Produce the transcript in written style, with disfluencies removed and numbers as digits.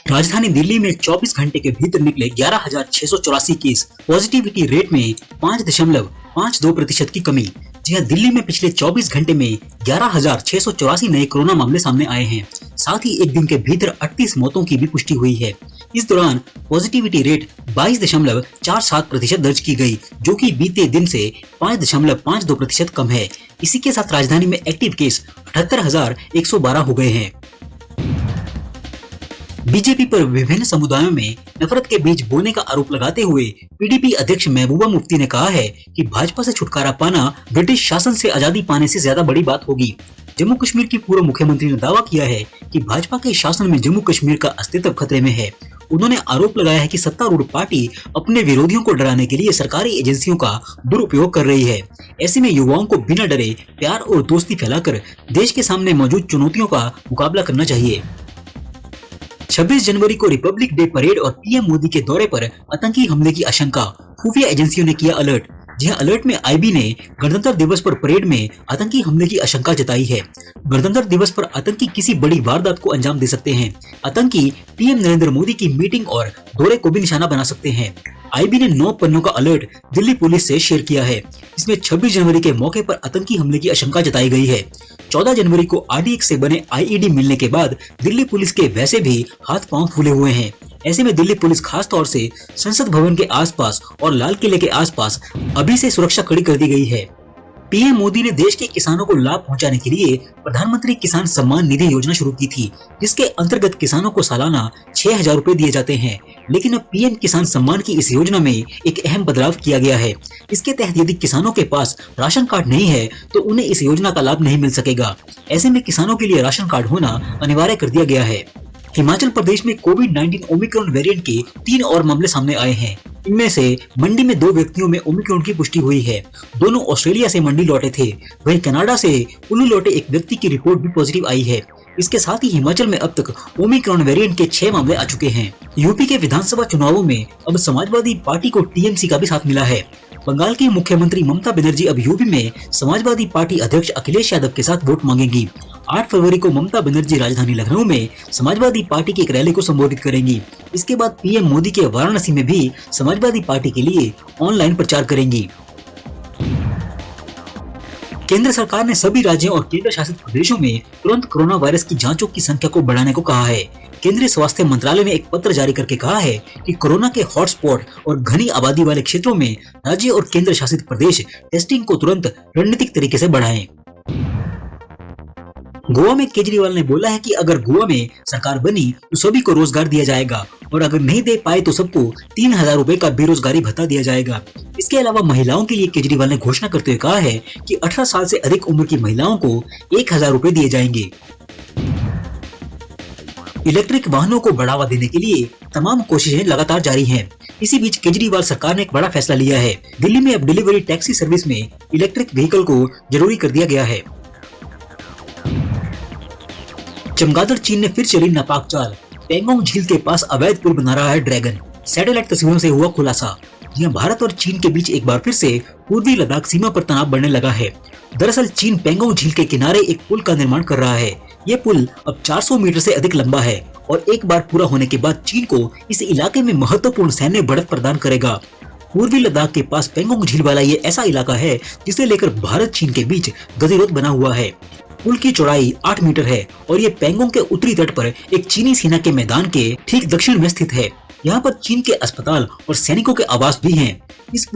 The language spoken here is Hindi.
राजधानी दिल्ली में 24 घंटे के भीतर निकले 11,684 केस, पॉजिटिविटी रेट में 5.52% की कमी। जी हां, दिल्ली में पिछले 24 घंटे में 11,684 नए कोरोना मामले सामने आए हैं। साथ ही एक दिन के भीतर 38 मौतों की भी पुष्टि हुई है। इस दौरान पॉजिटिविटी रेट 22.47% दर्ज की गई, जो कि बीते दिन से 5.52% कम है। इसी के साथ राजधानी में एक्टिव केस 78,112 हो गए हैं। बीजेपी पर विभिन्न समुदायों में नफरत के बीज बोने का आरोप लगाते हुए पीडीपी अध्यक्ष महबूबा मुफ्ती ने कहा है कि भाजपा से छुटकारा पाना ब्रिटिश शासन से आजादी पाने से ज्यादा बड़ी बात होगी। जम्मू कश्मीर की पूर्व मुख्यमंत्री ने दावा किया है कि भाजपा के शासन में जम्मू कश्मीर का अस्तित्व खतरे में है। उन्होंने आरोप लगाया है कि सत्तारूढ़ पार्टी अपने विरोधियों को डराने के लिए सरकारी एजेंसियों का दुरुपयोग कर रही है। ऐसे में युवाओं को बिना डरे प्यार और दोस्ती फैलाकर देश के सामने मौजूद चुनौतियों का मुकाबला करना चाहिए। 26 जनवरी को रिपब्लिक डे परेड और पीएम मोदी के दौरे पर आतंकी हमले की आशंका, खुफिया एजेंसियों ने किया अलर्ट। जी हां, अलर्ट में आईबी ने गणतंत्र दिवस पर परेड में आतंकी हमले की आशंका जताई है। गणतंत्र दिवस पर आतंकी किसी बड़ी वारदात को अंजाम दे सकते हैं। आतंकी पीएम नरेंद्र मोदी की मीटिंग और दौरे को भी निशाना बना सकते हैं। आईबी ने 9 पन्नों का अलर्ट दिल्ली पुलिस से शेयर किया है। इसमें 26 जनवरी के मौके पर आतंकी हमले की आशंका जताई गई है। 14 जनवरी को आरडीएक्स से बने आईईडी मिलने के बाद दिल्ली पुलिस के वैसे भी हाथ पांव फूले हुए हैं। ऐसे में दिल्ली पुलिस खास तौर से संसद भवन के आसपास और लाल किले के आसपास अभी से सुरक्षा कड़ी कर दी गई है। पीएम मोदी ने देश के किसानों को लाभ पहुंचाने के लिए प्रधानमंत्री किसान सम्मान निधि योजना शुरू की थी, जिसके अंतर्गत किसानों को सालाना 6,000 रुपए दिए जाते हैं। लेकिन अब पीएम किसान सम्मान की इस योजना में एक अहम बदलाव किया गया है। इसके तहत यदि किसानों के पास राशन कार्ड नहीं है तो उन्हें इस योजना का लाभ नहीं मिल सकेगा। ऐसे में किसानों के लिए राशन कार्ड होना अनिवार्य कर दिया गया है। हिमाचल प्रदेश में कोविड-19 ओमिक्रॉन वेरिएंट के 3 और मामले सामने आए हैं। इनमें से मंडी में 2 व्यक्तियों में ओमिक्रॉन की पुष्टि हुई है। दोनों ऑस्ट्रेलिया से मंडी लौटे थे। वहीं कनाडा से कुल्लू लौटे एक व्यक्ति की रिपोर्ट भी पॉजिटिव आई है। इसके साथ ही हिमाचल में अब तक ओमिक्रॉन वेरिएंट के 6 मामले आ चुके हैं। यूपी के विधानसभा चुनावों में अब समाजवादी पार्टी को टीएमसी का भी साथ मिला है। बंगाल की मुख्यमंत्री ममता बनर्जी अब यूपी में समाजवादी पार्टी अध्यक्ष अखिलेश यादव के साथ वोट मांगेंगी। 8 फरवरी को ममता बनर्जी राजधानी लखनऊ में समाजवादी पार्टी की एक रैली को संबोधित करेंगी। इसके बाद पीएम मोदी के वाराणसी में भी समाजवादी पार्टी के लिए ऑनलाइन प्रचार करेंगी। केंद्र सरकार ने सभी राज्यों और केंद्र शासित प्रदेशों में तुरंत कोरोना वायरस की जांचों की संख्या को बढ़ाने को कहा है। केंद्रीय स्वास्थ्य मंत्रालय ने एक पत्र जारी करके कहा है कि कोरोना के हॉटस्पॉट और घनी आबादी वाले क्षेत्रों में राज्य और केंद्र शासित प्रदेश टेस्टिंग को तुरंत रणनीतिक तरीके से बढ़ाएं। गोवा में केजरीवाल ने बोला है कि अगर गोवा में सरकार बनी तो सभी को रोजगार दिया जाएगा और अगर नहीं दे पाए तो सबको 3,000 रुपए का बेरोजगारी भत्ता दिया जाएगा। इसके अलावा महिलाओं के लिए केजरीवाल ने घोषणा करते हुए कहा है कि 18 साल से अधिक उम्र की महिलाओं को 1,000 रुपए दिए जाएंगे। इलेक्ट्रिक वाहनों को बढ़ावा देने के लिए तमाम कोशिशें लगातार जारी हैं। इसी बीच केजरीवाल सरकार ने एक बड़ा फैसला लिया है। दिल्ली में अब डिलीवरी टैक्सी सर्विस में इलेक्ट्रिक व्हीकल को जरूरी कर दिया गया है। चमगादड़ चीन ने फिर चली नापाक चाल। पेंगोंग झील के पास अवैध पुल बना रहा है ड्रैगन। सैटेलाइट तस्वीरों से हुआ खुलासा। यहाँ भारत और चीन के बीच एक बार फिर से पूर्वी लद्दाख सीमा पर तनाव बढ़ने लगा है। दरअसल चीन पेंगोंग झील के किनारे एक पुल का निर्माण कर रहा है। ये पुल अब 400 मीटर से अधिक लंबा है और एक बार पूरा होने के बाद चीन को इस इलाके में महत्वपूर्ण सैन्य बढ़त प्रदान करेगा। पूर्वी लद्दाख के पास पेंगोंग झील वाला ये ऐसा इलाका है जिसे लेकर भारत चीन के बीच गतिरोध बना हुआ है। पुल की चौड़ाई 8 मीटर है और ये पेंगोंग के उत्तरी तट पर एक चीनी सेना के मैदान के ठीक दक्षिण में स्थित है। यहाँ पर चीन के अस्पताल और सैनिकों के आवास भी हैं। इस